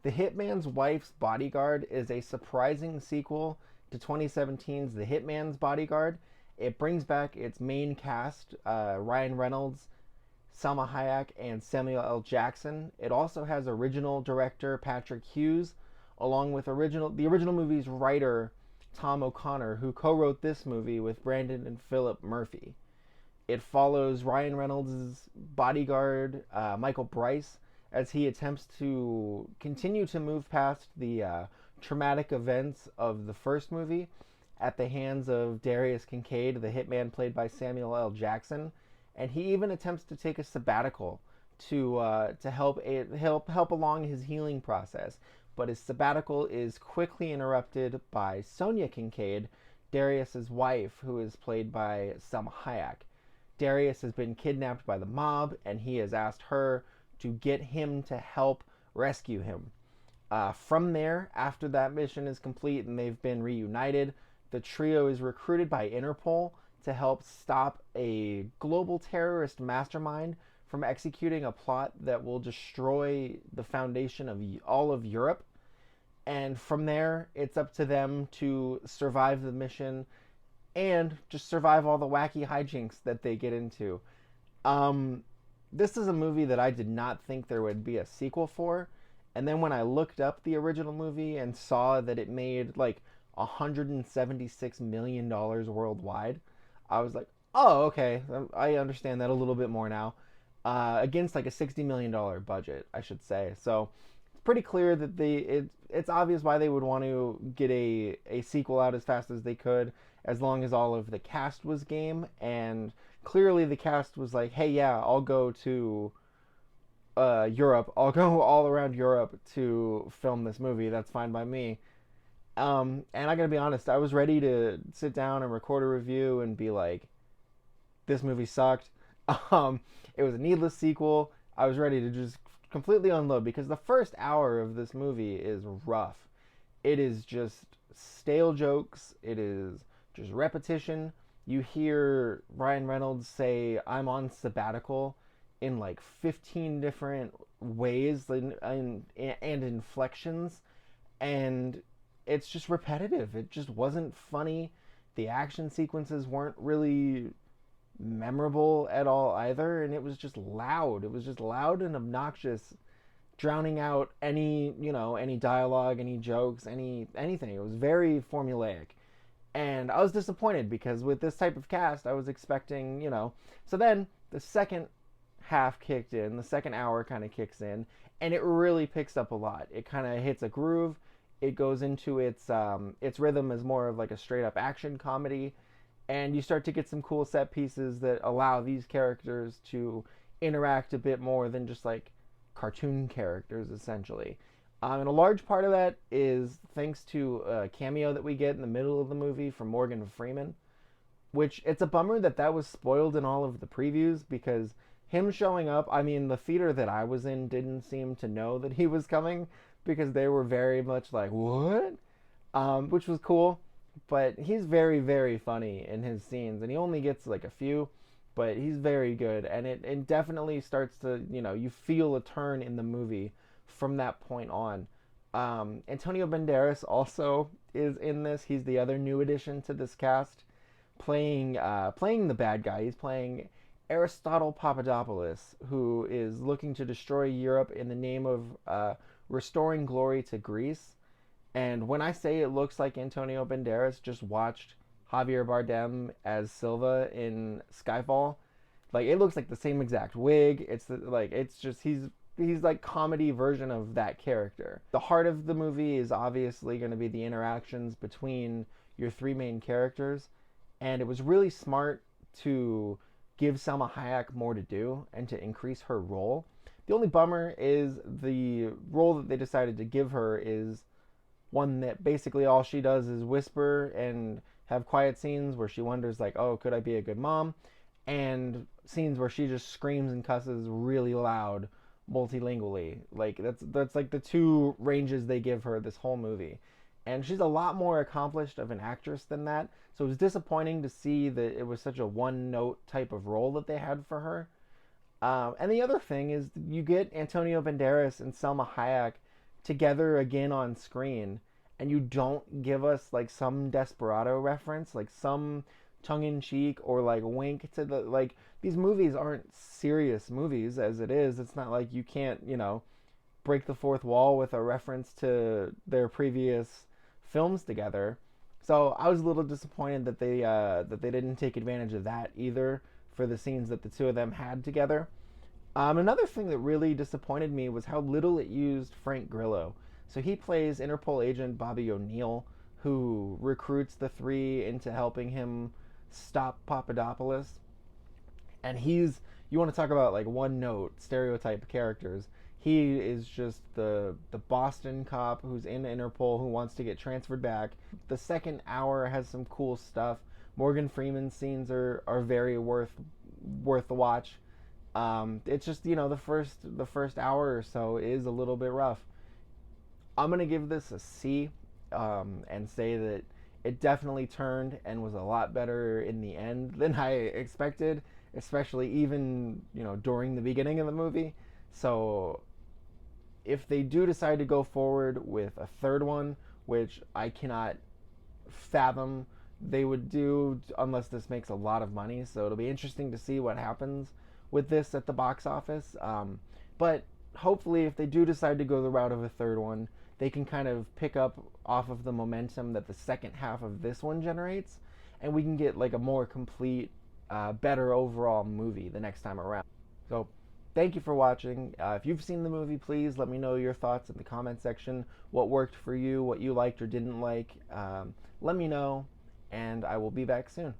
The Hitman's Wife's Bodyguard is a surprising sequel to 2017's The Hitman's Bodyguard. It brings back its main cast, Ryan Reynolds, Salma Hayek, and Samuel L. Jackson. It also has original director Patrick Hughes, along with the original movie's writer Tom O'Connor, who co-wrote this movie with Brandon and Philip Murphy. It follows Ryan Reynolds' bodyguard, Michael Bryce, as he attempts to continue to move past the traumatic events of the first movie at the hands of Darius Kincaid, the hitman played by Samuel L. Jackson, and he even attempts to take a sabbatical to help along his healing process. But his sabbatical is quickly interrupted by Sonia Kincaid, Darius's wife, who is played by Salma Hayek. Darius has been kidnapped by the mob, and he has asked her to get him to help rescue him. From there, after that mission is complete and they've been reunited, the trio is recruited by Interpol to help stop a global terrorist mastermind from executing a plot that will destroy the foundation of all of Europe. And from there, it's up to them to survive the mission and just survive all the wacky hijinks that they get into. This is a movie that I did not think there would be a sequel for. And then when I looked up the original movie and saw that it made like $176 million worldwide, I was like, oh, okay, I understand that a little bit more now. Against like a $60 million budget, I should say. So it's pretty clear that it's obvious why they would want to get a sequel out as fast as they could, as long as all of the cast was game. And clearly the cast was like, hey, yeah, I'll go to Europe. I'll go all around Europe to film this movie. That's fine by me. And I gotta be honest, I was ready to sit down and record a review and be like, this movie sucked. It was a needless sequel. I was ready to just completely unload because the first hour of this movie is rough. It is just stale jokes. It is just repetition. You hear Ryan Reynolds say, I'm on sabbatical in like 15 different ways and inflections. And it's just repetitive. It just wasn't funny. The action sequences weren't really memorable at all either, and it was just loud. It was just loud and obnoxious, drowning out any dialogue, any jokes, anything. It was very formulaic. And I was disappointed because with this type of cast, I was expecting, So then the second half kicked in, the second hour kind of kicks in, and it really picks up a lot. It kind of hits a groove. It goes into its rhythm as more of like a straight up action comedy, and you start to get some cool set pieces that allow these characters to interact a bit more than just like cartoon characters, essentially. And a large part of that is thanks to a cameo that we get in the middle of the movie from Morgan Freeman, which it's a bummer that was spoiled in all of the previews because him showing up, I mean, the theater that I was in didn't seem to know that he was coming because they were very much like, what? Which was cool. But he's very, very funny in his scenes, and he only gets like a few, but he's very good. And it definitely starts to, you feel a turn in the movie from that point on. Antonio Banderas also is in this. He's the other new addition to this cast, playing the bad guy. He's playing Aristotle Papadopoulos, who is looking to destroy Europe in the name of restoring glory to Greece. And when I say it looks like Antonio Banderas just watched Javier Bardem as Silva in Skyfall, like it looks like the same exact wig. It's just he's like comedy version of that character. The heart of the movie is obviously going to be the interactions between your three main characters, and it was really smart to give Salma Hayek more to do and to increase her role. The only bummer is the role that they decided to give her is one that basically all she does is whisper and have quiet scenes where she wonders like, oh, could I be a good mom? And scenes where she just screams and cusses really loud multilingually. Like that's like the two ranges they give her this whole movie. And she's a lot more accomplished of an actress than that. So it was disappointing to see that it was such a one-note type of role that they had for her. And the other thing is you get Antonio Banderas and Salma Hayek together again on screen, and you don't give us like some Desperado reference, like some tongue in cheek or like wink to the like these movies aren't serious movies as it is. It's not like you can't, break the fourth wall with a reference to their previous films together. So I was a little disappointed that they didn't take advantage of that either for the scenes that the two of them had together. Another thing that really disappointed me was how little it used Frank Grillo. So he plays Interpol agent Bobby O'Neill, who recruits the three into helping him stop Papadopoulos. And you want to talk about like one note stereotype characters. He is just the Boston cop who's in Interpol who wants to get transferred back. The second hour has some cool stuff. Morgan Freeman's scenes are very worth the watch. It's just the first hour or so is a little bit rough. I'm gonna give this a C, and say that it definitely turned and was a lot better in the end than I expected, especially even during the beginning of the movie. So if they do decide to go forward with a third one, which I cannot fathom they would do unless this makes a lot of money, so it'll be interesting to see what happens with this at the box office. But hopefully, if they do decide to go the route of a third one, they can kind of pick up off of the momentum that the second half of this one generates, and we can get like a more complete, better overall movie the next time around. So, thank you for watching. If you've seen the movie, please let me know your thoughts in the comment section. What worked for you, what you liked or didn't like. Let me know, and I will be back soon.